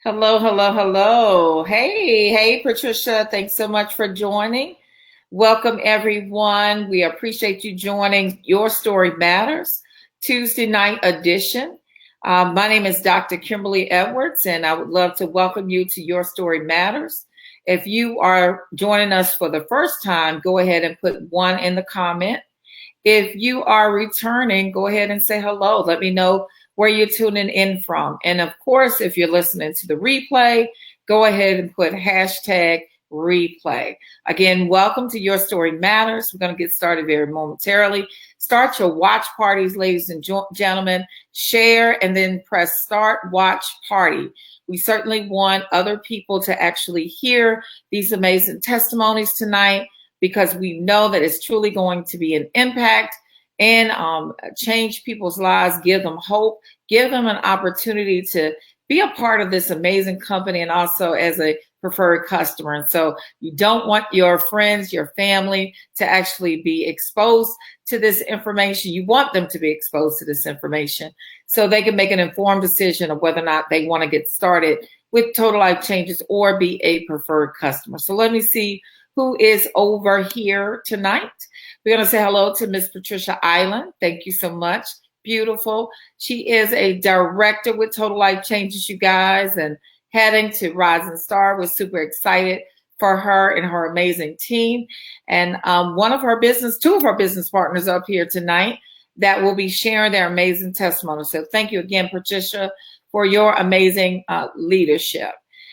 Hello, hello, hello. Hey, Patricia. Thanks so much for joining. Welcome, everyone. We appreciate you joining Your Story Matters Tuesday night edition. My name is Dr. Kimberly Edwards, and I would love to welcome you to Your Story Matters. If you are joining us for the first time, go ahead and put one in the comment. If you are returning, go ahead and say hello. Let me know where you're tuning in from. And of course, if you're listening to the replay, go ahead and put hashtag replay. Again, welcome to Your Story Matters. We're going to get started very momentarily. Start your watch parties, ladies and gentlemen. Share and then press start watch party. We certainly want other people to actually hear these amazing testimonies tonight, because we know that it's truly going to be an impact and change people's lives, give them hope, give them an opportunity to be a part of this amazing company and also as a preferred customer. And so you don't want your friends, your family to actually be exposed to this information. You want them to be exposed to this information so they can make an informed decision of whether or not they want to get started with Total Life Changes or be a preferred customer. So let me see who is over here tonight. We're going to say hello to Miss Patricia Island. Thank you so much. Beautiful. She is a director with Total Life Changes, you guys, and heading to Rising Star. We're super excited for her and her amazing team. And two of her business partners up here tonight that will be sharing their amazing testimony. So thank you again, Patricia, for your amazing leadership.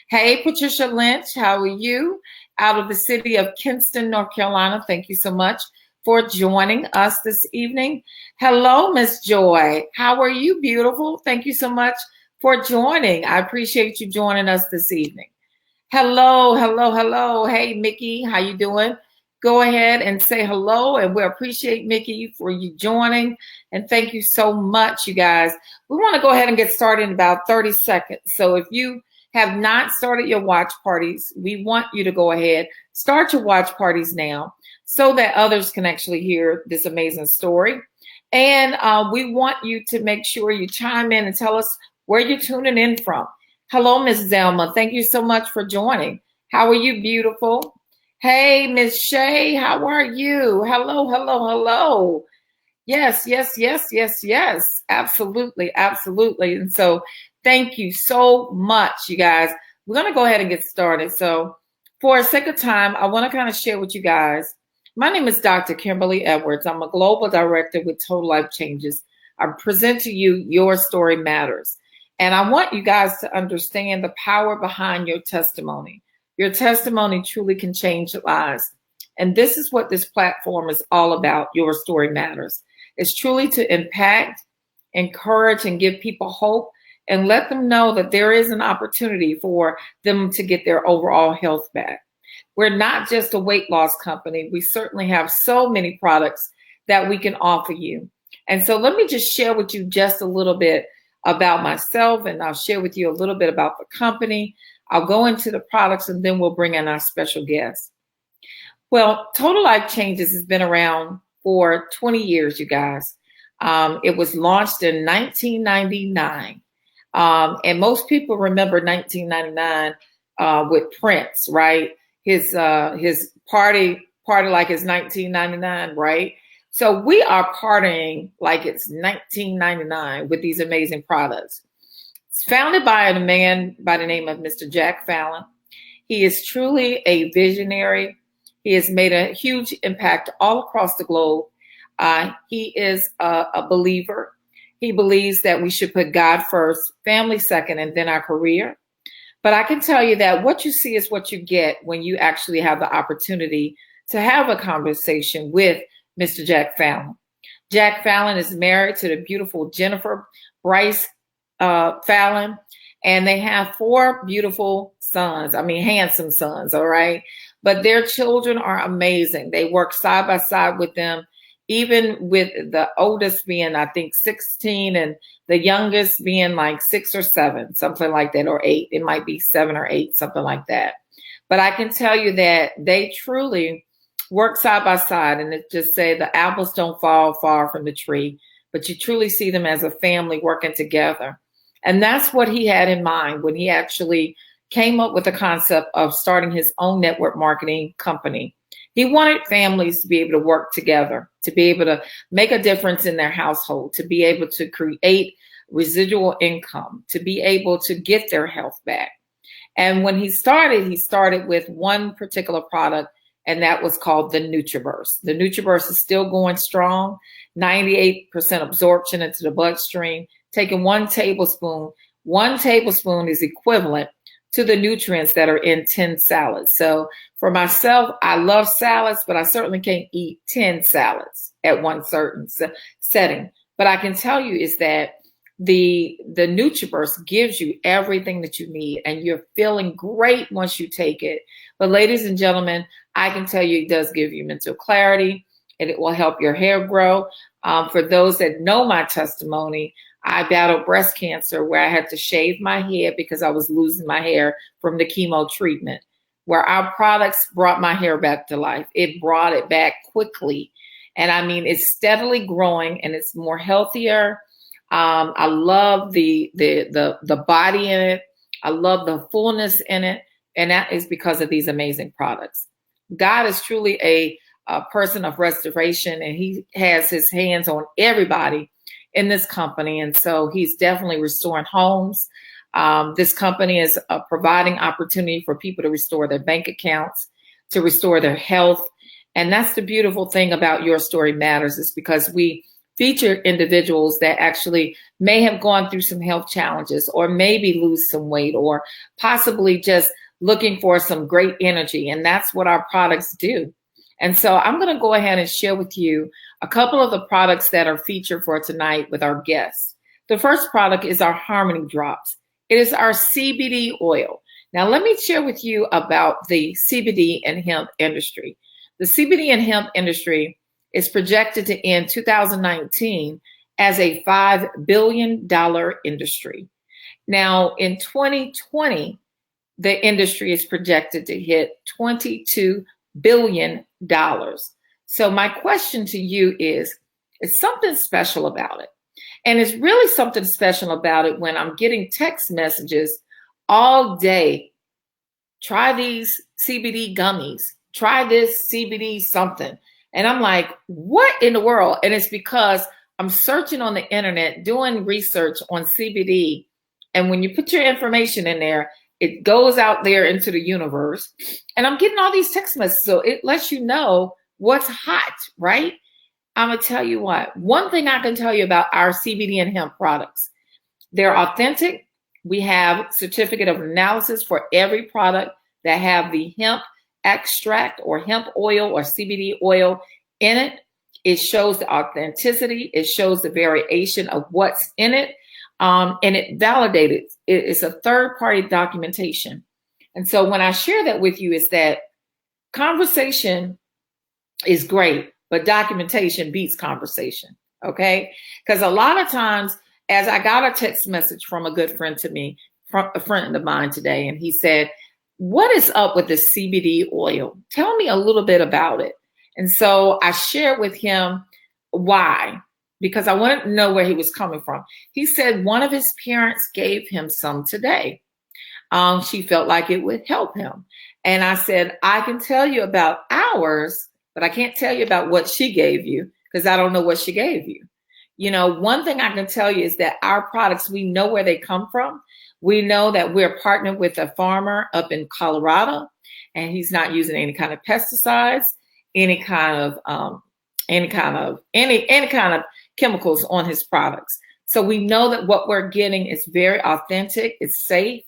Hey, Patricia Lynch, how are you? Out of the city of Kinston, North Carolina. Thank you so much for joining us this evening. Hello, Miss Joy. How are you, beautiful? Thank you so much for joining. I appreciate you joining us this evening. Hello, hello, hello. Hey, Mickey, how you doing? Go ahead and say hello, and we appreciate Mickey for you joining. And thank you so much, you guys. We want to go ahead and get started in about 30 seconds. So if you have not started your watch parties, we want you to go ahead, start your watch parties now so that others can actually hear this amazing story. And we want you to make sure you chime in and tell us where you're tuning in from. Hello, Miss Zelma. Thank you so much for joining. How are you, beautiful? Hey, Miss Shay, how are you? Hello, hello, hello. Yes, yes, yes, yes, yes. Absolutely, absolutely. And so thank you so much, you guys. We're going to go ahead and get started. So for a sake of time, I want to kind of share with you guys. My name is Dr. Kimberly Edwards. I'm a global director with Total Life Changes. I present to you Your Story Matters. And I want you guys to understand the power behind your testimony. Your testimony truly can change lives. And this is what this platform is all about. Your Story Matters. It's truly to impact, encourage, and give people hope and let them know that there is an opportunity for them to get their overall health back. We're not just a weight loss company. We certainly have so many products that we can offer you. And so let me just share with you just a little bit about myself, and I'll share with you a little bit about the company. I'll go into the products, and then we'll bring in our special guest. Well, Total Life Changes has been around for 20 years, you guys. It was launched in 1999. And most people remember 1999 with Prince, right? His party like it's 1999, right? So we are partying like it's 1999 with these amazing products. It's founded by a man by the name of Mr. Jack Fallon. He is truly a visionary. He has made a huge impact all across the globe. He is a believer. He believes that we should put God first, family second, and then our career. But I can tell you that what you see is what you get when you actually have the opportunity to have a conversation with Mr. Jack Fallon. Jack Fallon is married to the beautiful Jennifer Bryce Fallon, and they have 4 beautiful sons. I mean, handsome sons, all right? But their children are amazing. They work side by side with them, even with the oldest being, I think, 16 and the youngest being like 6 or 7, something like that, or 8. It might be 7 or 8, something like that. But I can tell you that they truly work side by side, and it just say the apples don't fall far from the tree, but you truly see them as a family working together. And that's what he had in mind when he actually came up with the concept of starting his own network marketing company. He wanted families to be able to work together, to be able to make a difference in their household, to be able to create residual income, to be able to get their health back. And when he started with one particular product, and that was called the Nutriverse. The Nutriverse is still going strong, 98% absorption into the bloodstream. Taking 1 tablespoon is equivalent to the nutrients that are in 10 salads. So for myself, I love salads, but I certainly can't eat 10 salads at one certain setting. But I can tell you is that the Nutriverse gives you everything that you need, and you're feeling great once you take it. But ladies and gentlemen, I can tell you it does give you mental clarity, and it will help your hair grow. For those that know my testimony, I battled breast cancer where I had to shave my head because I was losing my hair from the chemo treatment, where our products brought my hair back to life. It brought it back quickly. And I mean, it's steadily growing and it's more healthier. I love the body in it. I love the fullness in it. And that is because of these amazing products. God is truly a person of restoration, and he has his hands on everybody in this company. And so he's definitely restoring homes. This company is providing opportunity for people to restore their bank accounts, to restore their health. And that's the beautiful thing about Your Story Matters, is because we feature individuals that actually may have gone through some health challenges, or maybe lose some weight, or possibly just looking for some great energy. And that's what our products do. And so I'm going to go ahead and share with you a couple of the products that are featured for tonight with our guests. The first product is our Harmony Drops. It is our CBD oil. Now, let me share with you about the CBD and hemp industry. The CBD and hemp industry is projected to end 2019 as a $5 billion industry. Now, in 2020, the industry is projected to hit $22 billion. So my question to you is something special about it? And it's really something special about it when I'm getting text messages all day. Try these CBD gummies. Try this CBD something. And I'm like, what in the world? And it's because I'm searching on the internet, doing research on CBD. And when you put your information in there, it goes out there into the universe. And I'm getting all these text messages. So it lets you know what's hot, right? I'm going to tell you what. One thing I can tell you about our CBD and hemp products, they're authentic. We have certificate of analysis for every product that have the hemp extract or hemp oil or CBD oil in it. It shows the authenticity. It shows the variation of what's in it. And it validated. It's a third-party documentation. And so when I share that with you, is that conversation is great, but documentation beats conversation, okay? Because a lot of times, as I got a text message from a good friend to me, from a friend of mine today, and he said, what is up with this CBD oil? Tell me a little bit about it. And so I shared with him why, because I wanted to know where he was coming from. He said one of his parents gave him some today. She felt like it would help him. And I said, I can tell you about ours, but I can't tell you about what she gave you because I don't know what she gave you. You know, one thing I can tell you is that our products, we know where they come from. We know that we're partnered with a farmer up in Colorado, and he's not using any kind of pesticides, any kind of chemicals on his products. So we know that what we're getting is very authentic, it's safe,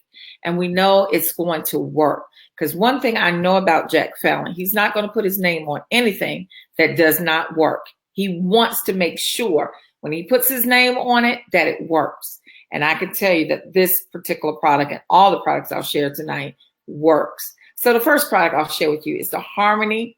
and we know it's going to work. Because one thing I know about Jack Fallon, he's not going to put his name on anything that does not work. He wants to make sure when he puts his name on it that it works. And I can tell you that this particular product and all the products I'll share tonight works. So the first product I'll share with you is the Harmony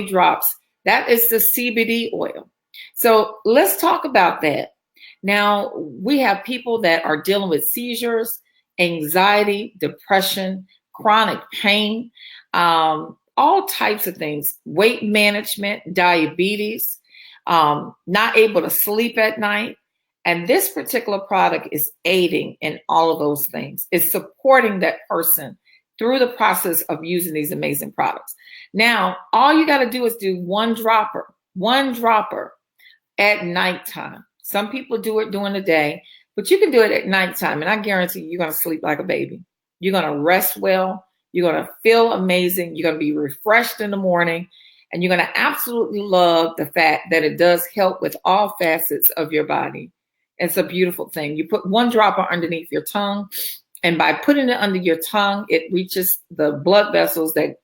Drops. That is the CBD oil. So let's talk about that. Now, we have people that are dealing with seizures, anxiety, depression, chronic pain, all types of things, weight management, diabetes, not able to sleep at night. And this particular product is aiding in all of those things. It's supporting that person through the process of using these amazing products. Now, all you got to do is do one dropper at nighttime. Some people do it during the day, but you can do it at nighttime. And I guarantee you're going to sleep like a baby. You're going to rest well. You're going to feel amazing. You're going to be refreshed in the morning. And you're going to absolutely love the fact that it does help with all facets of your body. It's a beautiful thing. You put one dropper underneath your tongue, and by putting it under your tongue, it reaches the blood vessels that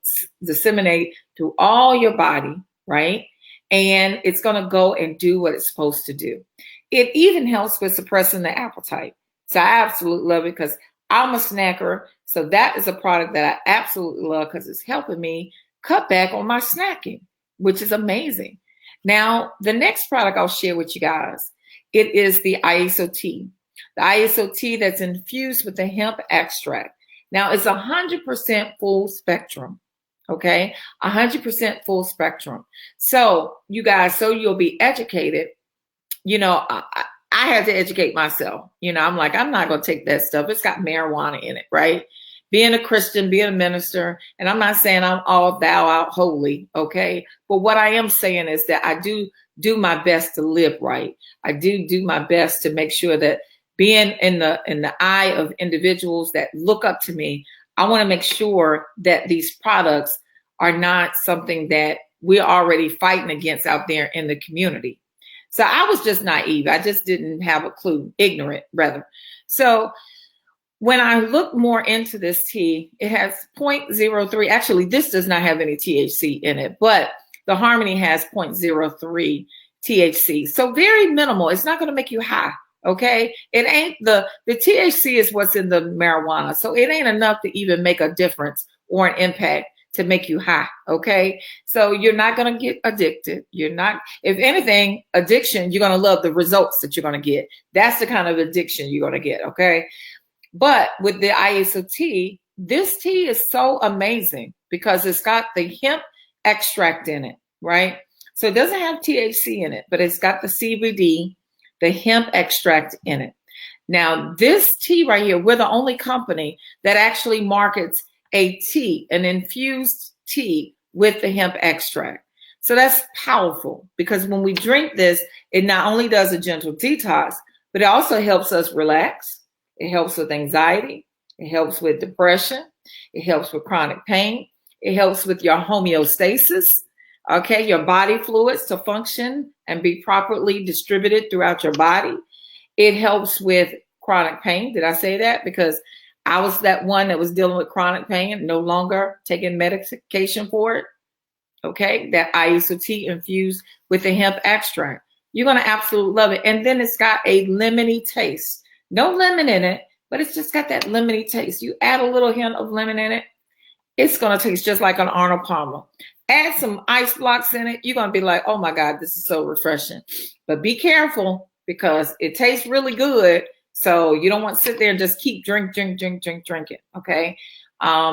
disseminate through all your body, right? And it's going to go and do what it's supposed to do. It even helps with suppressing the appetite. So I absolutely love it because I'm a snacker. So that is a product that I absolutely love because it's helping me cut back on my snacking, which is amazing. Now, the next product I'll share with you guys, it is the ISO tea. The ISO tea that's infused with the hemp extract. Now, it's 100% full spectrum, okay? 100% full spectrum. So, you guys, so you'll be educated. You know, I had to educate myself. You know, I'm like, I'm not going to take that stuff. It's got marijuana in it, right? Being a Christian, being a minister, and I'm not saying I'm all thou out holy, okay? But what I am saying is that I do my best to live right. I do my best to make sure that being in the eye of individuals that look up to me, I want to make sure that these products are not something that we're already fighting against out there in the community. So I was just naive. I just didn't have a clue, ignorant rather. So when I look more into this tea, it has 0.03. Actually, this does not have any THC in it, but the Harmony has 0.03 THC. So very minimal. It's not going to make you high. Okay. It ain't the THC is what's in the marijuana. So it ain't enough to even make a difference or an impact to make you high. Okay. So you're not going to get addicted. You're not, if anything, addiction, you're going to love the results that you're going to get. That's the kind of addiction you're going to get. Okay. But with the ISO tea, this tea is so amazing because it's got the hemp extract in it, right? So it doesn't have THC in it, but it's got the CBD, the hemp extract in it. Now, this tea right here, we're the only company that actually markets a tea, an infused tea with the hemp extract. So that's powerful because when we drink this, it not only does a gentle detox, but it also helps us relax. It helps with anxiety. It helps with depression. It helps with chronic pain. It helps with your homeostasis, okay, your body fluids to function and be properly distributed throughout your body. It helps with chronic pain. Did I say that? Because I was that one that was dealing with chronic pain and no longer taking medication for it. Okay, that ISO tea infused with the hemp extract. You're going to absolutely love it. And then it's got a lemony taste. No lemon in it, but it's just got that lemony taste. You add a little hint of lemon in it, it's going to taste just like an Arnold Palmer. Add some ice blocks in it. You're going to be like, oh my God, this is so refreshing. But be careful because it tastes really good. So you don't want to sit there and just keep drinking, okay?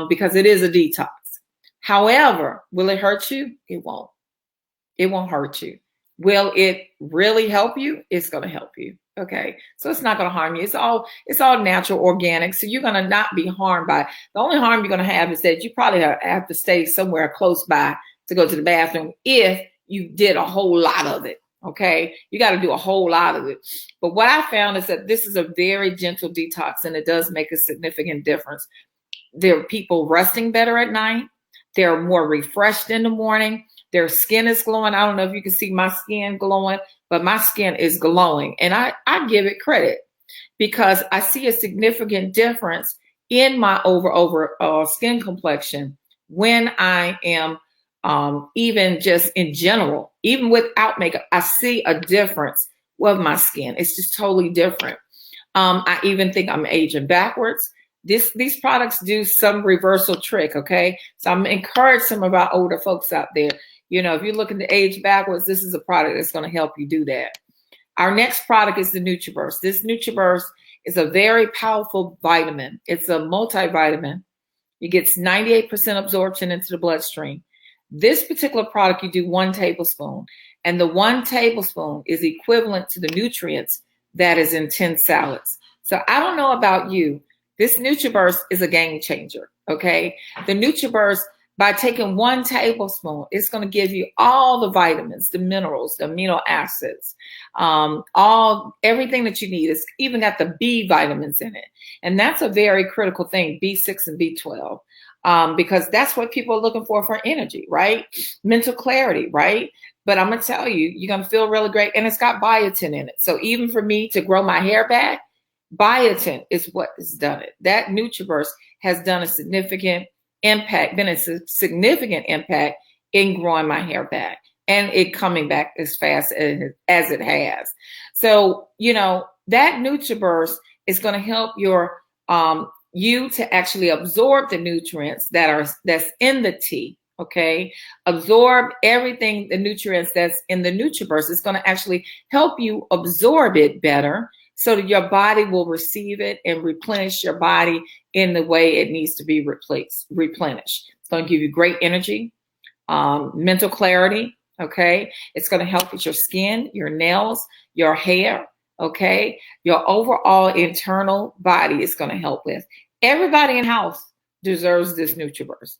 Because it is a detox. However, will it hurt you? It won't. It won't hurt you. Will it really help you? It's going to help you. Okay. So it's not going to harm you. It's all natural, organic. So you're going to not be harmed by it. The only harm you're going to have is that you probably have to stay somewhere close by to go to the bathroom if you did a whole lot of it. Okay. You got to do a whole lot of it. But what I found is that this is a very gentle detox and it does make a significant difference. There are people resting better at night. They're more refreshed in the morning. Their skin is glowing. I don't know if you can see my skin glowing, but my skin is glowing. And I give it credit because I see a significant difference in my overall skin complexion when I am even just in general, even without makeup, I see a difference with my skin. It's just totally different. I even think I'm aging backwards. These products do some reversal trick, okay? So I'm encouraging some of our older folks out there. You know, if you're looking to age backwards, this is a product that's going to help you do that. Our next product is the NutriBurst. This NutriBurst is a very powerful vitamin. It's a multivitamin. It gets 98% absorption into the bloodstream. This particular product, you do 1 tablespoon, and the 1 tablespoon is equivalent to the nutrients that is in 10 salads. So I don't know about you. This NutriBurst is a game changer, okay? The NutriBurst, by taking 1 tablespoon, it's going to give you all the vitamins, the minerals, the amino acids, everything that you need. It's even got the B vitamins in it. And that's a very critical thing, B6 and B12, because that's what people are looking for energy, right? Mental clarity, right? But I'm going to tell you, you're going to feel really great. And it's got biotin in it. So even for me to grow my hair back, biotin is what has done it. That NutriBurst has done a significant impact, been a significant impact in growing my hair back and it coming back as fast as it has. So, you know, that NutriBurst is going to help you to actually absorb the nutrients that's in the tea. Okay, absorb everything, the nutrients that's in the NutriBurst. It's going to actually help you absorb it better so that your body will receive it and replenish your body in the way it needs to be replenished. It's going to give you great energy, mental clarity. Okay, it's going to help with your skin, your nails, your hair. Okay, your overall internal body is going to help with. Everybody in house deserves this NutriBurst.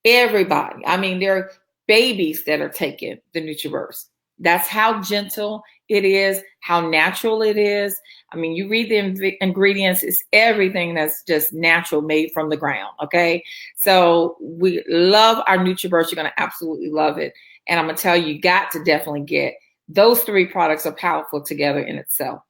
Everybody. I mean, there are babies that are taking the NutriBurst. That's how gentle it is, how natural it is. I mean, you read the ingredients, it's everything that's just natural, made from the ground, okay? So we love our NutriBurst. You're going to absolutely love it. And I'm going to tell you, you got to definitely get those 3 products are powerful together in itself.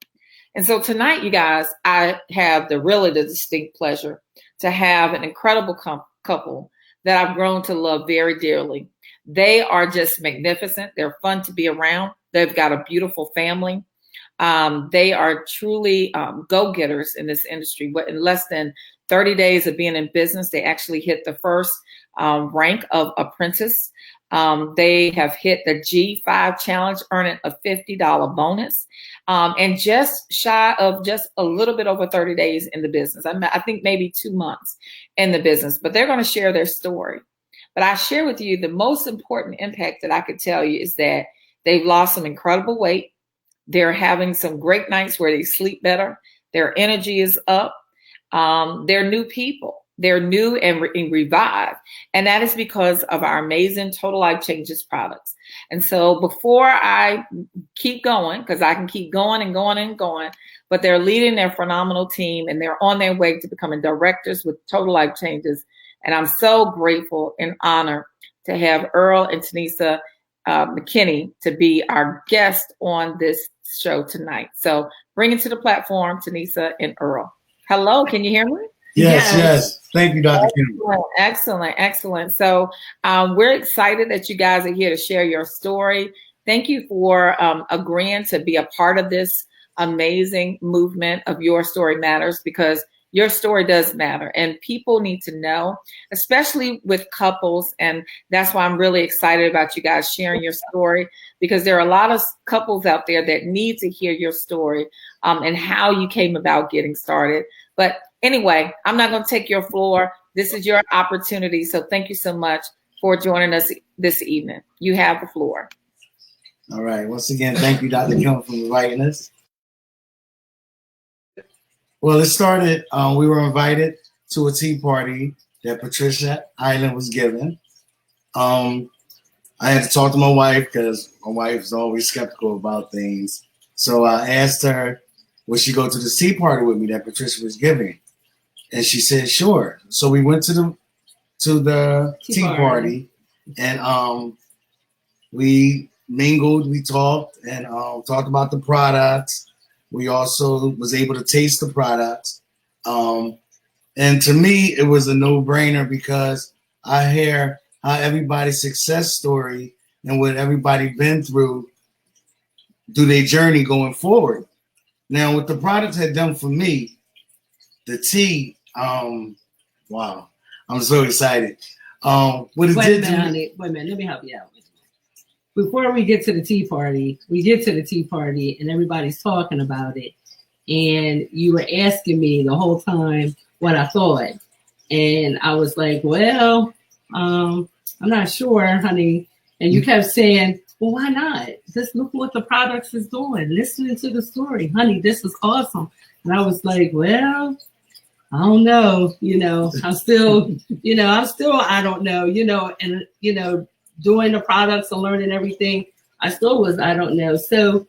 And so tonight, you guys, I have the distinct pleasure to have an incredible couple that I've grown to love very dearly. They are just magnificent. They're fun to be around. They've got a beautiful family. They are truly go-getters in this industry. But in less than 30 days of being in business, they actually hit the first rank of apprentice. They have hit the G5 challenge, earning a $50 bonus, and just shy of just a little bit over 30 days in the business. I think maybe 2 months in the business, but they're going to share their story. But I share with you the most important impact that I could tell you is that they've lost some incredible weight. They're having some great nights where they sleep better. Their energy is up. They're new people. They're new and revived. And that is because of our amazing Total Life Changes products. And so before I keep going, because I can keep going and going and going, but they're leading their phenomenal team and they're on their way to becoming directors with Total Life Changes. And I'm so grateful and honored to have Earl and Tanisa McKinney to be our guest on this show tonight. So bring it to the platform, Tanisa and Earl. Hello, can you hear me? Yes. Thank you, Dr. Kim. Excellent. So we're excited that you guys are here to share your story. Thank you for agreeing to be a part of this amazing movement of Your Story Matters, because your story does matter and people need to know, especially with couples. And that's why I'm really excited about you guys sharing your story, because there are a lot of couples out there that need to hear your story and how you came about getting started. But anyway, I'm not going to take your floor. This is your opportunity. So thank you so much for joining us this evening. You have the floor. All right. Once again, thank you, Dr. Kim, for inviting us. Well, it started, we were invited to a tea party that Patricia Island was giving. I had to talk to my wife because my wife is always skeptical about things. So I asked her, would she go to the tea party with me that Patricia was giving? And she said, sure. So we went to the tea party and we mingled, we talked and talked about the products. We also was able to taste the products. And to me, it was a no-brainer because I hear how everybody's success story and what everybody been through their journey going forward. Now, what the products had done for me, the tea, wow, I'm so excited. What it did to me. Wait a minute, let me help you out. Before we get to the tea party, and everybody's talking about it. And you were asking me the whole time what I thought. And I was like, well, I'm not sure, honey. And you kept saying, well, why not? Just look what the products is doing. Listening to the story. Honey, this is awesome. And I was like, well, I don't know. I'm still, I don't know, and, doing the products and learning everything. I still was, I don't know. So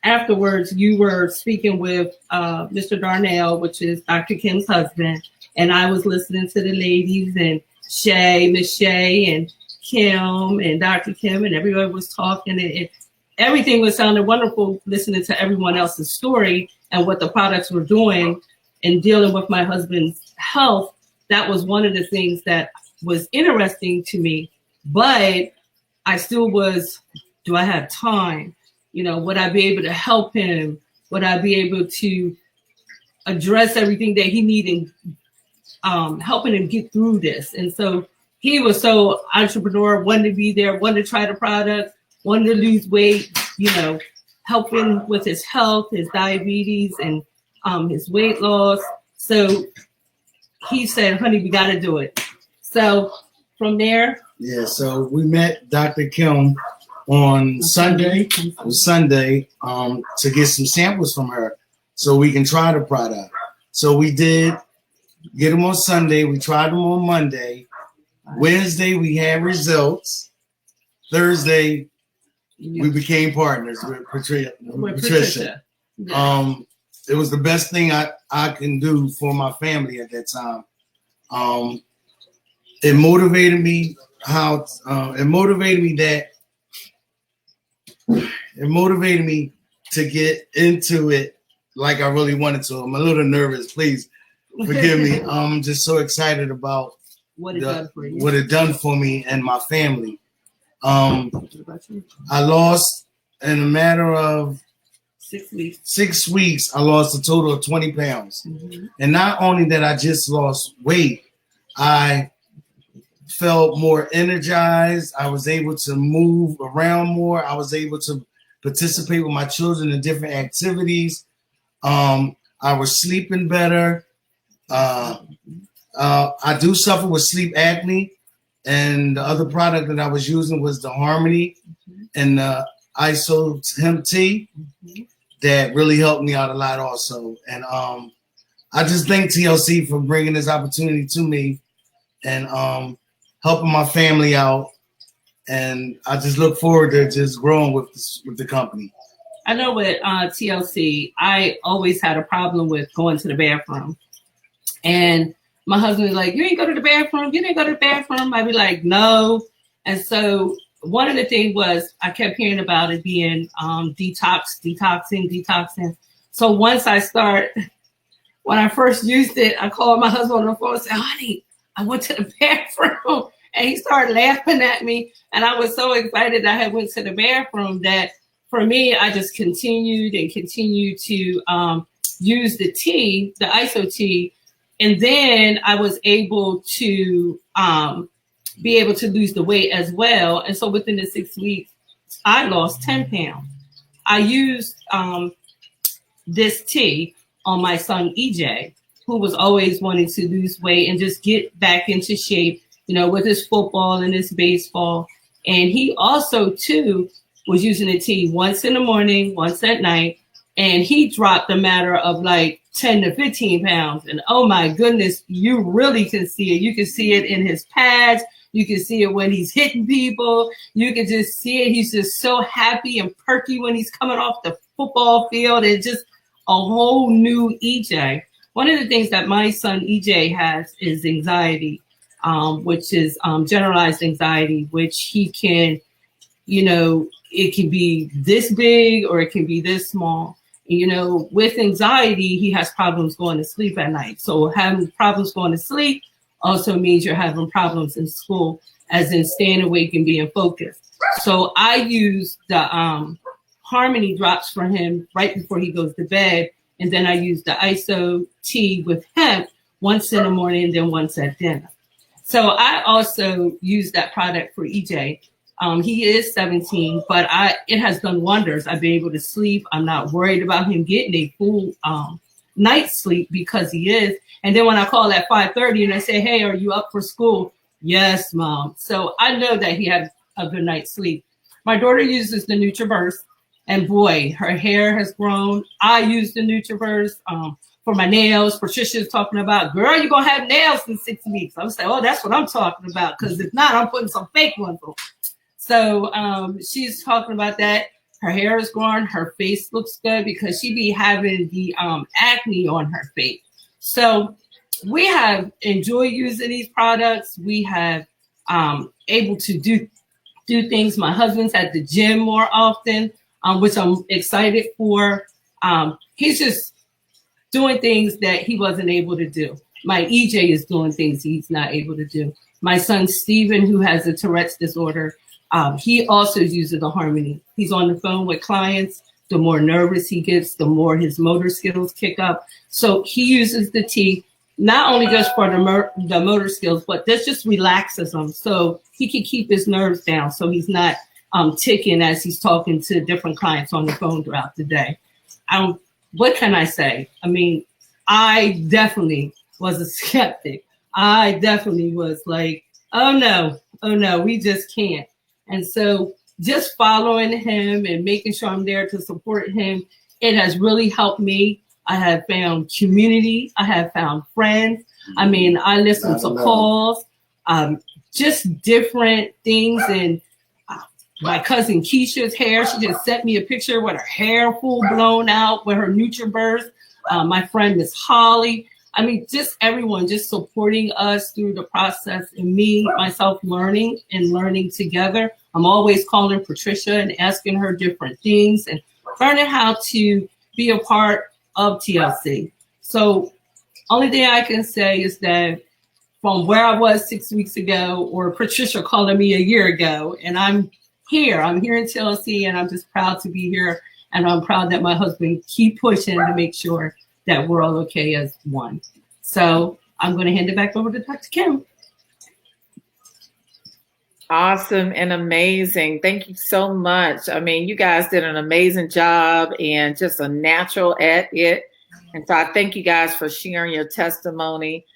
afterwards, you were speaking with Mr. Darnell, which is Dr. Kim's husband. And I was listening to the ladies and Miss Shay and Kim and Dr. Kim, and everybody was talking, and everything was sounding wonderful listening to everyone else's story and what the products were doing and dealing with my husband's health. That was one of the things that was interesting to me, but I still was, do I have time? Would I be able to help him? Would I be able to address everything that he needed, helping him get through this? And so he was so entrepreneur, wanted to be there, wanted to try the product, wanted to lose weight, helping with his health, his diabetes, and his weight loss. So he said, honey, we got to do it. So from there. Yeah, so we met Dr. Kim on Sunday to get some samples from her so we can try the product. So we did get them on Sunday. We tried them on Monday. Wednesday, we had results. Thursday, we became partners with Patricia. Yeah. It was the best thing I can do for my family at that time. It motivated me to get into it like I really wanted to. I'm a little nervous. Please forgive me. I'm just so excited about what it done for me and my family. I lost in a matter of 6 weeks. 6 weeks, I lost a total of 20 pounds. Mm-hmm. And not only that I just lost weight, I felt more energized. I was able to move around more. I was able to participate with my children in different activities. I was sleeping better. I do suffer with sleep apnea, and the other product that I was using was the Harmony and the ISO Hemp Tea that really helped me out a lot also. And I just thank TLC for bringing this opportunity to me and helping my family out. And I just look forward to just growing with the company. I know with TLC, I always had a problem with going to the bathroom. And my husband was like, you ain't go to the bathroom? You didn't go to the bathroom? I'd be like, no. And so one of the things was I kept hearing about it being detoxing. So once when I first used it, I called my husband on the phone and said, honey, I went to the bathroom. And he started laughing at me. And I was so excited I had went to the bathroom that for me, I just continued to use the tea, the ISO tea. And then I was able to be able to lose the weight as well. And so within the 6 weeks, I lost 10 pounds. I used this tea on my son, EJ, who was always wanting to lose weight and just get back into shape, with his football and his baseball. And he also, too, was using the tea once in the morning, once at night. And he dropped a matter of like 10 to 15 pounds. And oh my goodness, you really can see it. You can see it in his pads. You can see it when he's hitting people. You can just see it. He's just so happy and perky when he's coming off the football field. It's just a whole new EJ. One of the things that my son EJ has is anxiety, which is generalized anxiety, which he can, it can be this big or it can be this small. With anxiety, he has problems going to sleep at night. So having problems going to sleep also means you're having problems in school, as in staying awake and being focused. So I use the Harmony drops for him right before he goes to bed. And then I use the ISO tea with hemp once in the morning and then once at dinner. So I also use that product for EJ. He is 17, but it has done wonders. I've been able to sleep. I'm not worried about him getting a full night's sleep because he is. And then when I call at 5:30 and I say, hey, are you up for school? Yes, Mom. So I know that he had a good night's sleep. My daughter uses the NutriBurst, and boy, her hair has grown. I use the NutriBurst for my nails. Patricia's talking about, girl, you're going to have nails in 6 weeks. I'm saying, oh, that's what I'm talking about, because if not, I'm putting some fake ones on. So she's talking about that. Her hair is growing. Her face looks good because she be having the acne on her face. So we have enjoyed using these products. We have able to do things. My husband's at the gym more often, which I'm excited for. He's just doing things that he wasn't able to do. My EJ is doing things he's not able to do. My son, Steven, who has a Tourette's disorder, he also uses the Harmony. He's on the phone with clients. The more nervous he gets, the more his motor skills kick up. So he uses the tea, not only just for the motor skills, but this just relaxes him so he can keep his nerves down so he's not ticking as he's talking to different clients on the phone throughout the day. What can I say? I mean, I definitely was a skeptic. I definitely was like, oh no, we just can't. And so just following him and making sure I'm there to support him, it has really helped me. I have found community. I have found friends. I mean, I listen to calls, just different things. And my cousin Keisha's hair, she just sent me a picture with her hair full blown out with her NutriBurst. My friend Miss Holly. I mean, just everyone just supporting us through the process, and myself learning together. I'm always calling Patricia and asking her different things and learning how to be a part of TLC. So only thing I can say is that from where I was 6 weeks ago, or Patricia calling me a year ago, and I'm here in TLC, and I'm just proud to be here. And I'm proud that my husband keep pushing to make sure that we're all okay as one. So I'm going to hand it back over to Dr. Kim. Awesome and amazing. Thank you so much. I mean, you guys did an amazing job and just a natural at it. And so I thank you guys for sharing your testimony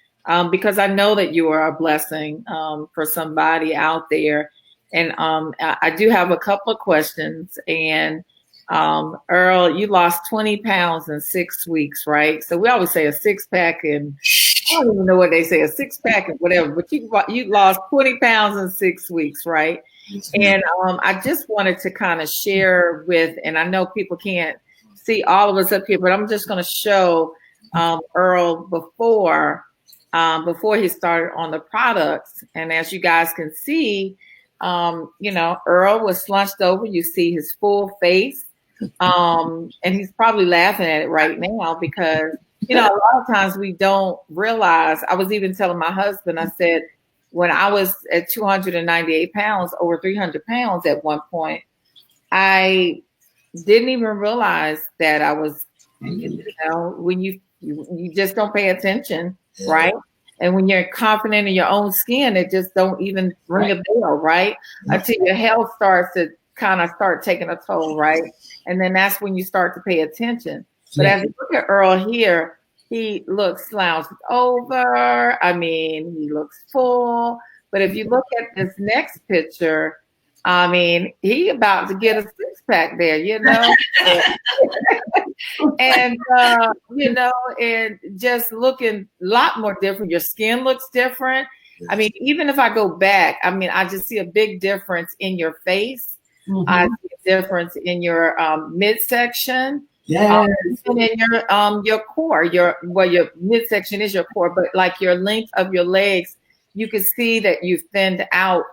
because I know that you are a blessing for somebody out there. And I do have a couple of questions. And Earl, you lost 20 pounds in 6 weeks, right? So we always say a six pack, and I don't even know what they say, a six pack and whatever, but you lost 20 pounds in 6 weeks, right? And I just wanted to kind of share with, and I know people can't see all of us up here, but I'm just going to show Earl before he started on the products. And as you guys can see, Earl was slunched over. You see his full face. And he's probably laughing at it right now because, a lot of times we don't realize. I was even telling my husband, I said, when I was at 298 pounds, over 300 pounds at one point, I didn't even realize that I was, when you just don't pay attention, right? And when you're confident in your own skin, it just don't even ring a bell, right? Until your health starts to kind of start taking a toll, right? And then that's when you start to pay attention. But as you look at Earl here, he looks slouched over. I mean, he looks full. But if you look at this next picture, I mean, he about to get a six pack there, and and just looking a lot more different. Your skin looks different. I mean, even if I go back, I mean, I just see a big difference in your face. Mm-hmm. I see a difference in your midsection. Yes. And in your core, your midsection is your core, but like your length of your legs, you can see that you've thinned out.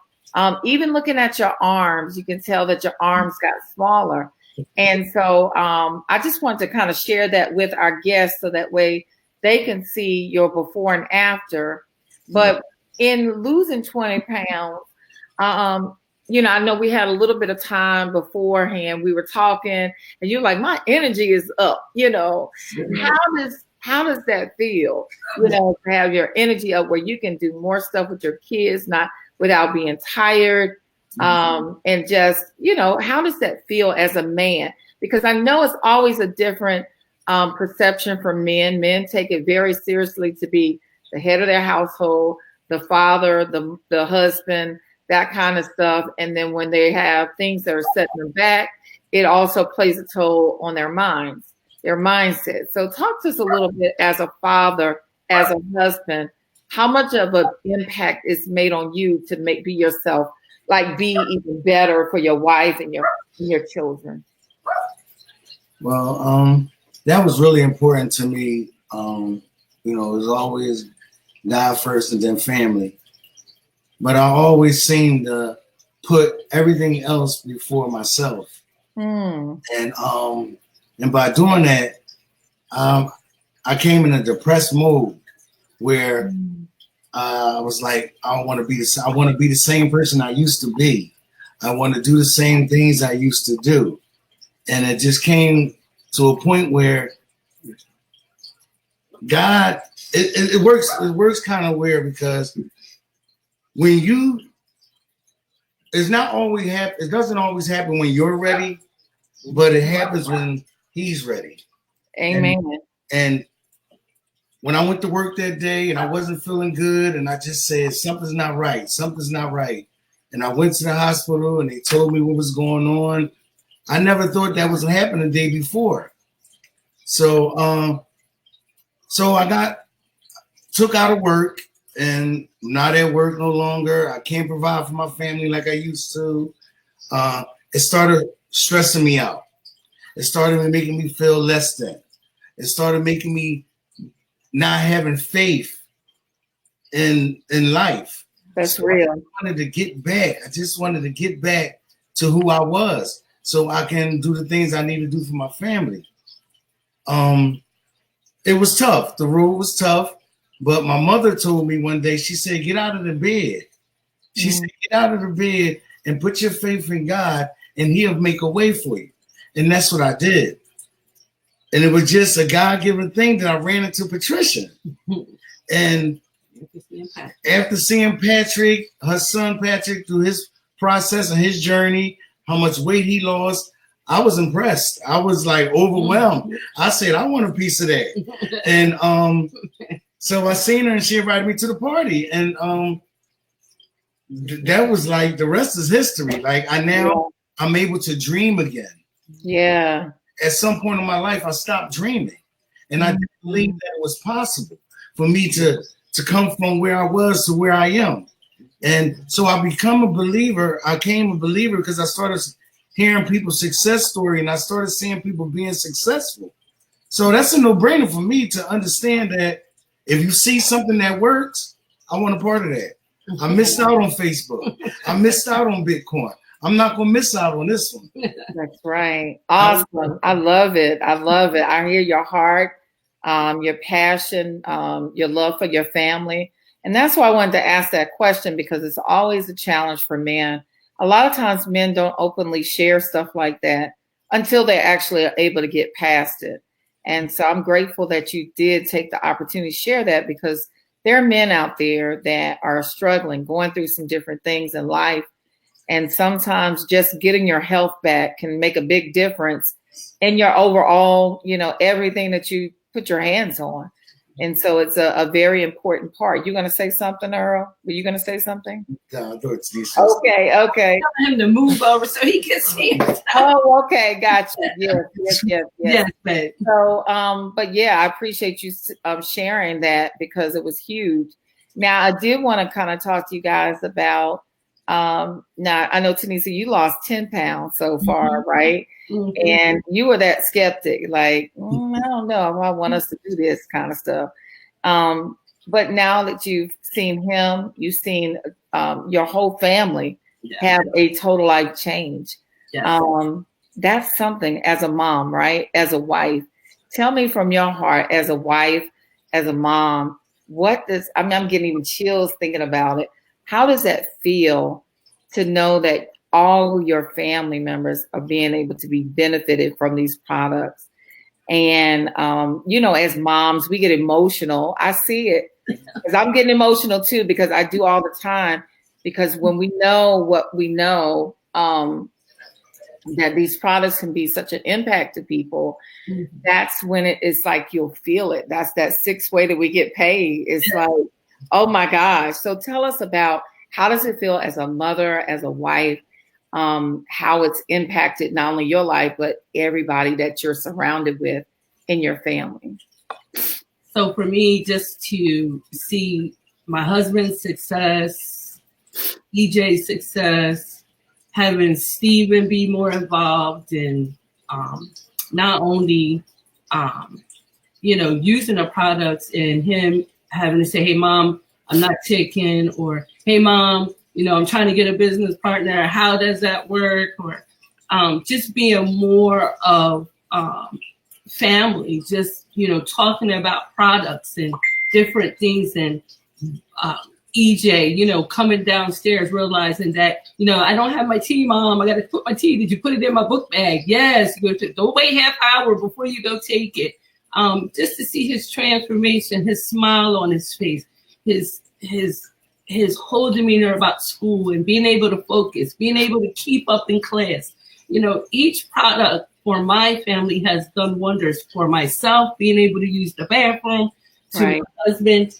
Even looking at your arms, you can tell that your arms got smaller. And so I just want to kind of share that with our guests so that way they can see your before and after. But in losing 20 pounds, I know we had a little bit of time beforehand. We were talking and you're like, my energy is up, How does that feel, to have your energy up where you can do more stuff with your kids, not without being tired? And just, how does that feel as a man? Because I know it's always a different perception for men. Men take it very seriously to be the head of their household, the father, the husband, that kind of stuff. And then when they have things that are setting them back, it also plays a toll on their minds, their mindset. So talk to us a little bit as a father, as a husband, how much of an impact is made on you to be yourself, like be even better for your wife and your children? Well, that was really important to me. It was always God first and then family. But I always seemed to put everything else before myself. And by doing that, I came in a depressed mode where I was like, I want to be the same person I used to be. I want to do the same things I used to do. And it just came to a point where God, it works kind of weird, because when it doesn't always happen when you're ready, but it happens when he's ready. Amen. And when I went to work that day and I wasn't feeling good, and I just said, something's not right. And I went to the hospital and they told me what was going on. I never thought that was happening the day before. So I took out of work, and I'm not at work no longer. I can't provide for my family like I used to. It started stressing me out. It started making me feel less than. It started making me not having faith in life. That's real. I just wanted to get back to who I was, so I can do the things I need to do for my family. It was tough. The road was tough, but my mother told me one day, she said, get out of the bed. She said, get out of the bed and put your faith in God, and he'll make a way for you. And that's what I did. And it was just a God-given thing that I ran into Patricia. And after seeing Patrick, her son Patrick, through his process and his journey, how much weight he lost, I was impressed. I was like overwhelmed. I said, I want a piece of that. And so I seen her and she invited me to the party. And that was like, the rest is history. Like I'm able to dream again. Yeah. At some point in my life, I stopped dreaming. And I didn't believe that it was possible for me to come from where I was to where I am. And so I became a believer because I started hearing people's success story, and I started seeing people being successful. So that's a no-brainer for me to understand that if you see something that works, I want a part of that. I missed out on Facebook. I missed out on Bitcoin. I'm not going to miss out on this one. That's right. Awesome. I love it. I hear your heart, your passion, your love for your family. And that's why I wanted to ask that question, because it's always a challenge for men. A lot of times men don't openly share stuff like that until they actually are able to get past it. And so I'm grateful that you did take the opportunity to share that, because there are men out there that are struggling, going through some different things in life. And sometimes just getting your health back can make a big difference in your overall, everything that you put your hands on. And so it's a very important part. You going to say something, Earl? Were you going to say something? No, I thought it's decent. Okay. Tell him to move over so he can see it. Oh, okay. Gotcha. Yes. Yes, babe. So, but yeah, I appreciate you sharing that, because it was huge. Now, I did want to kind of talk to you guys about, now I know, Tanisha, you lost 10 pounds so far, right? Mm-hmm. And you were that skeptic, like, I don't know if I want us to do this kind of stuff. But now that you've seen him, you've seen your whole family have a total life change. Yes. That's something as a mom, right? As a wife. Tell me from your heart, as a wife, as a mom, I'm getting even chills thinking about it. How does that feel to know that all your family members are being able to be benefited from these products? And, as moms, we get emotional. I see it, because I'm getting emotional too, because I do all the time. Because when we know what we know, that these products can be such an impact to people, that's when it's like you'll feel it. That's that sixth way that we get paid. It's like, oh my gosh. So tell us about How does it feel as a mother, as a wife, how it's impacted not only your life, but everybody that you're surrounded with in your family? So for me, just to see my husband's success, EJ's success, having Stephen be more involved in not only, using the products and him having to say, hey, Mom, I'm not taking, or hey, Mom, I'm trying to get a business partner. How does that work? Or just being more of family, just, talking about products and different things. And EJ, coming downstairs, realizing that, I don't have my tea, Mom. I got to put my tea. Did you put it in my book bag? Yes. Don't wait half hour before you go take it. Just to see his transformation, his smile on his face, his whole demeanor about school and being able to focus, being able to keep up in class. Each product for my family has done wonders. For myself, being able to use the bathroom, to my husband,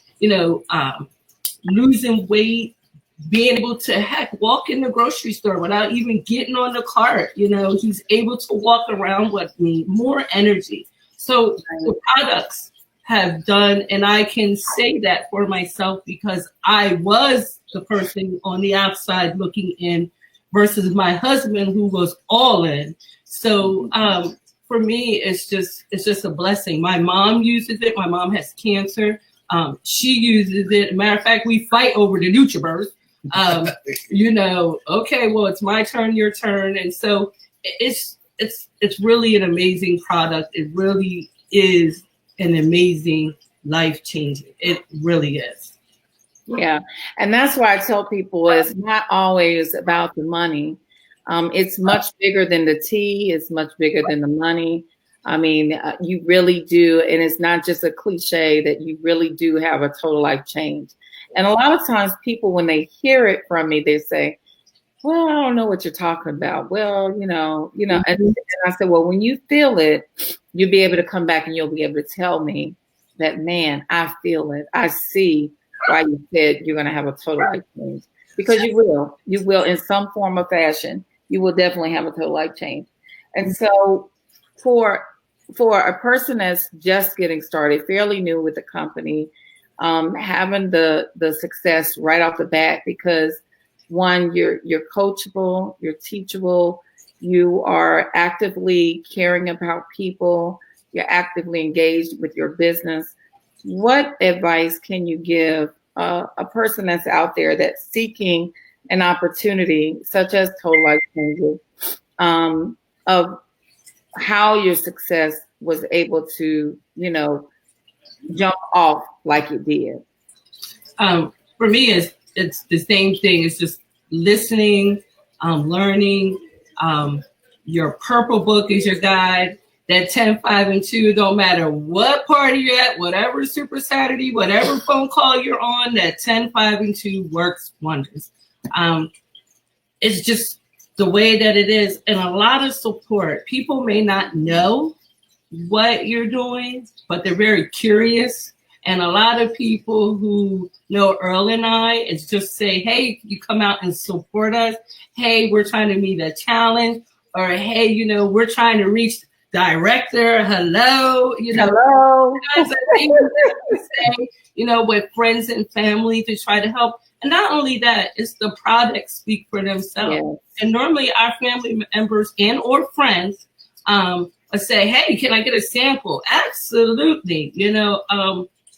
losing weight, being able to walk in the grocery store without even getting on the cart. He's able to walk around with me, more energy. So the products have done, and I can say that for myself because I was the person on the outside looking in versus my husband who was all in. So for me, it's just a blessing. My mom uses it. My mom has cancer. She uses it. Matter of fact, we fight over the NutriBurst. Okay, well, it's my turn, your turn. And so it's really an amazing product. It really is an amazing life changing. It really is. Yeah. And that's why I tell people it's not always about the money. It's much bigger than the tea. It's much bigger than the money. I mean, you really do. And it's not just a cliche that you really do have a total life change. And a lot of times people, when they hear it from me, they say, well, I don't know what you're talking about. Well, and I said, well, when you feel it, you'll be able to come back and you'll be able to tell me that, man, I feel it. I see why you said you're going to have a total life change, because you will in some form or fashion, you will definitely have a total life change. And so for a person that's just getting started, fairly new with the company, having the success right off the bat, because one, you're coachable, you're teachable, you are actively caring about people, you're actively engaged with your business. What advice can you give a person that's out there that's seeking an opportunity, such as Total Life Changes, of how your success was able to, jump off like it did? For me, it's the same thing. It's just listening, learning. Your purple book is your guide. That 10, 5, and 2, don't matter what party you're at, whatever Super Saturday, whatever phone call you're on, that 10, 5, and 2 works wonders. It's just the way that it is, and a lot of support. People may not know what you're doing, but they're very curious. And a lot of people who know Earl and I is just say, hey, you come out and support us. Hey, we're trying to meet a challenge. Or, hey, we're trying to reach director. Hello. Hello. Kinds of things that we say, with friends and family to try to help. And not only that, it's the products speak for themselves. Yes. And normally our family members and or friends say, hey, can I get a sample? Absolutely.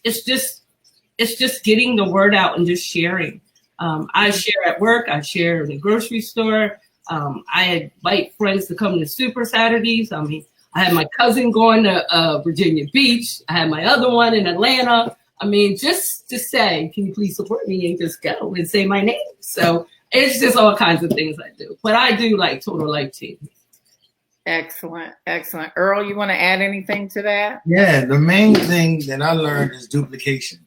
It's just getting the word out and just sharing. I share at work. I share in the grocery store. I invite friends to come to Super Saturdays. I mean, I had my cousin going to Virginia Beach. I had my other one in Atlanta. I mean, just to say, can you please support me, and just go and say my name. So it's just all kinds of things I do. But I do like Total Life Changes. Excellent. Excellent. Earl, you want to add anything to that? Yeah, the main thing that I learned is duplication.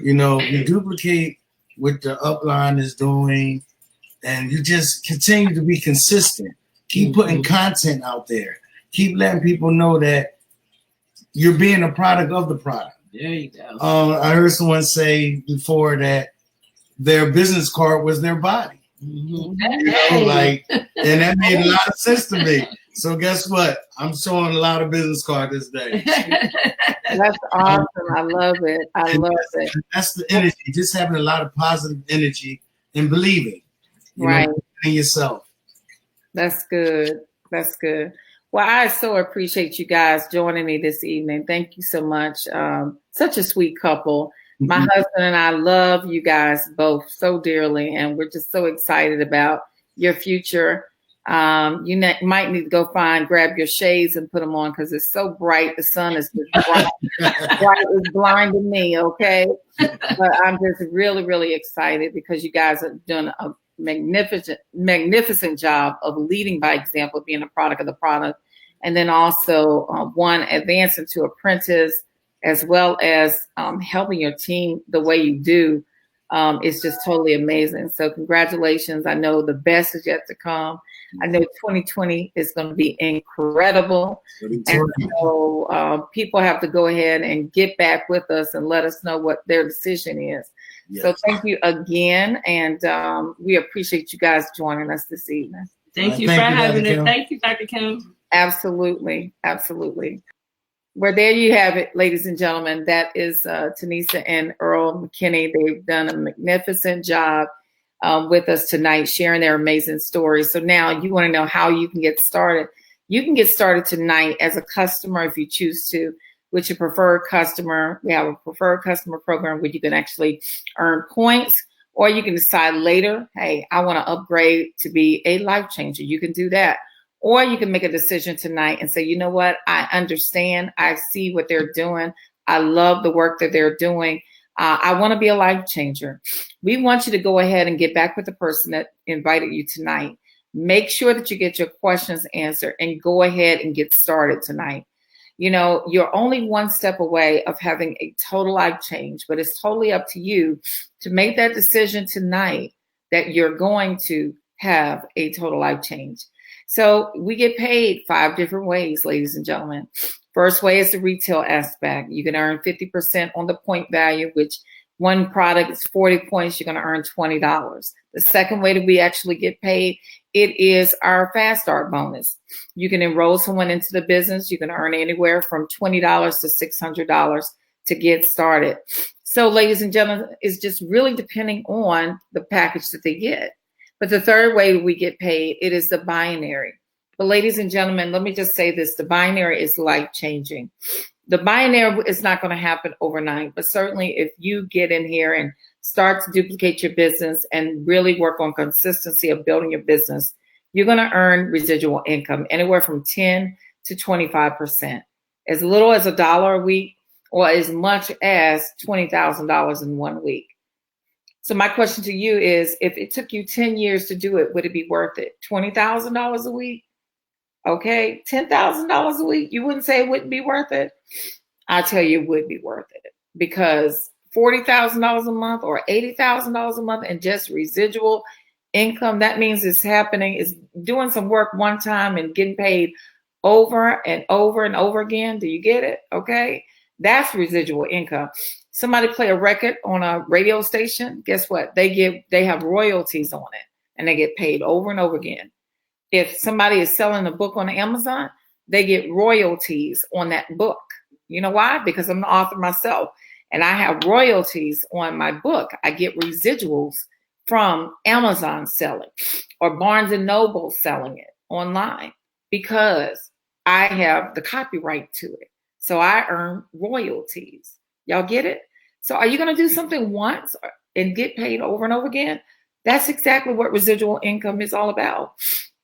You duplicate what the upline is doing, and you just continue to be consistent. Keep putting content out there. Keep letting people know that you're being a product of the product. There you go. I heard someone say before that their business card was their body. Mhm. You know, like, and that made a lot of sense to me. So guess what? I'm showing a lot of business cards this day. That's awesome. I love it. I love it. That's the energy. Just having a lot of positive energy and believing, Right. in yourself. That's good. That's good. Well, I so appreciate you guys joining me this evening. Thank you so much. Such a sweet couple. My husband and I love you guys both so dearly, and we're just so excited about your future. You might need to go grab your shades and put them on because it's so bright. The sun is just bright. Bright is blinding me, okay? But I'm just really, really excited because you guys have done a magnificent job of leading by example, being a product of the product, and then also one advancing to apprentice, as well as helping your team the way you do. It's just totally amazing. So congratulations. I know the best is yet to come. I know 2020 is going to be incredible. And so people have to go ahead and get back with us and let us know what their decision is. Yes. So thank you again. And we appreciate you guys joining us this evening. Thank you for having us. Thank you, Dr. Kim. Absolutely. Absolutely. Well, there you have it, ladies and gentlemen. That is Tanisa and Earl McKinney. They've done a magnificent job with us tonight, sharing their amazing stories. So now you want to know how you can get started. You can get started tonight as a customer if you choose to, with your preferred customer. We have a preferred customer program where you can actually earn points, or you can decide later, hey, I want to upgrade to be a life changer. You can do that. Or you can make a decision tonight and say, you know what? I understand. I see what they're doing. I love the work that they're doing. I want to be a life changer. We want you to go ahead and get back with the person that invited you tonight. Make sure that you get your questions answered and go ahead and get started tonight. You know, you're only one step away of having a total life change, but it's totally up to you to make that decision tonight that you're going to have a total life change. So we get paid 5 different ways, ladies and gentlemen. First way is the retail aspect. You can earn 50% on the point value, which one product is 40 points. You're going to earn $20. The second way that we actually get paid, it is our Fast Start bonus. You can enroll someone into the business. You can earn anywhere from $20 to $600 to get started. So, ladies and gentlemen, it's just really depending on the package that they get. But the third way we get paid, it is the binary. But ladies and gentlemen, let me just say this, the binary is life-changing. The binary is not going to happen overnight, but certainly if you get in here and start to duplicate your business and really work on consistency of building your business, you're going to earn residual income anywhere from 10 to 25%, as little as $1 a week or as much as $20,000 in 1 week. So my question to you is, if it took you 10 years to do it, would it be worth it? $20,000 a week? Okay, $10,000 a week? You wouldn't say it wouldn't be worth it? I'll tell you it would be worth it, because $40,000 a month or $80,000 a month and just residual income, that means it's happening, it's doing some work one time and getting paid over and over and over again. Do you get it? Okay, that's residual income. Somebody play a record on a radio station, guess what? They have royalties on it and they get paid over and over again. If somebody is selling a book on Amazon, they get royalties on that book. You know why? Because I'm the author myself and I have royalties on my book. I get residuals from Amazon selling or Barnes and Noble selling it online because I have the copyright to it. So I earn royalties. Y'all get it? So are you going to do something once and get paid over and over again? That's exactly what residual income is all about.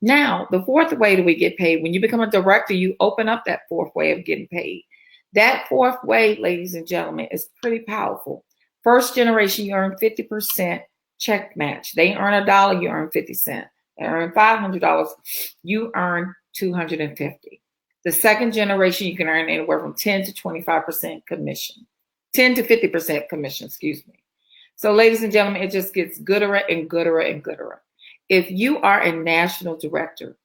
Now, the fourth way that we get paid, when you become a director, you open up that fourth way of getting paid. That fourth way, ladies and gentlemen, is pretty powerful. First generation, you earn 50% check match. They earn $1, you earn 50 cents. They earn $500, you earn $250. The second generation, you can earn anywhere from 10 to 25% commission. 10 to 50% commission, excuse me. So ladies and gentlemen, it just gets gooder and gooder and gooder. If you are a national director,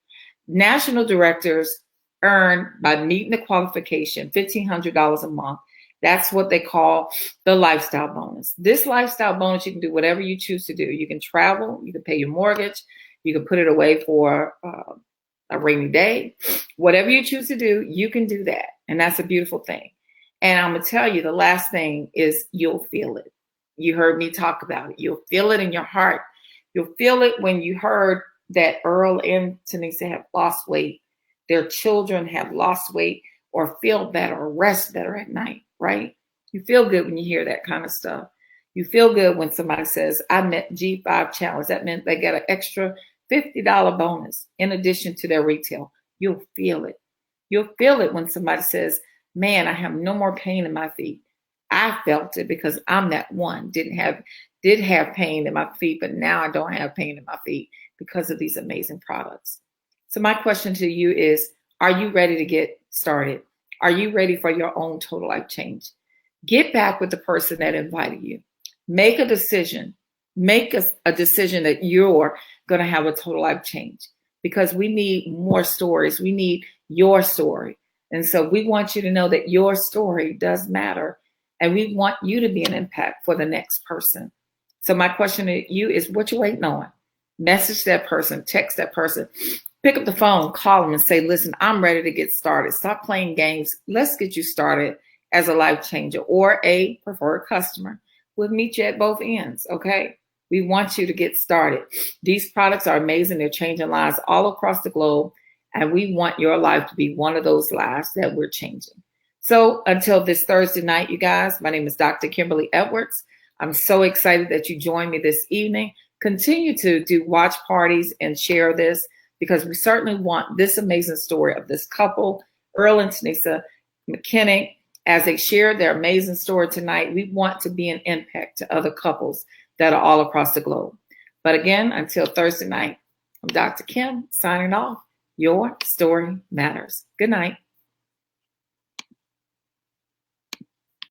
national directors earn, by meeting the qualification, $1,500 a month. That's what they call the lifestyle bonus. This lifestyle bonus, you can do whatever you choose to do. You can travel, you can pay your mortgage, you can put it away for a rainy day. Whatever you choose to do, you can do that. And that's a beautiful thing. And I'm going to tell you, the last thing is you'll feel it. You heard me talk about it. You'll feel it in your heart. You'll feel it when you heard that Earl and Tanisha have lost weight. Their children have lost weight or feel better or rest better at night, right? You feel good when you hear that kind of stuff. You feel good when somebody says, I met G5 Challenge. That meant they got an extra $50 bonus in addition to their retail. You'll feel it. You'll feel it when somebody says, man, I have no more pain in my feet. I felt it because I'm that one. Did have pain in my feet, but now I don't have pain in my feet because of these amazing products. So my question to you is, are you ready to get started? Are you ready for your own total life change? Get back with the person that invited you. Make a decision. Make a decision that you're going to have a total life change, because we need more stories. We need your story. And so we want you to know that your story does matter. And we want you to be an impact for the next person. So my question to you is, what you waiting on? Message that person, text that person, pick up the phone, call them and say, listen, I'm ready to get started. Stop playing games. Let's get you started as a life changer or a preferred customer. We'll meet you at both ends, okay? We want you to get started. These products are amazing. They're changing lives all across the globe. And we want your life to be one of those lives that we're changing. So until this Thursday night, you guys, my name is Dr. Kimberly Edwards. I'm so excited that you joined me this evening. Continue to do watch parties and share this, because we certainly want this amazing story of this couple, Earl and Tanisha McKinnick, as they shared their amazing story tonight. We want to be an impact to other couples that are all across the globe. But again, until Thursday night, I'm Dr. Kim signing off. Your story matters. Good night.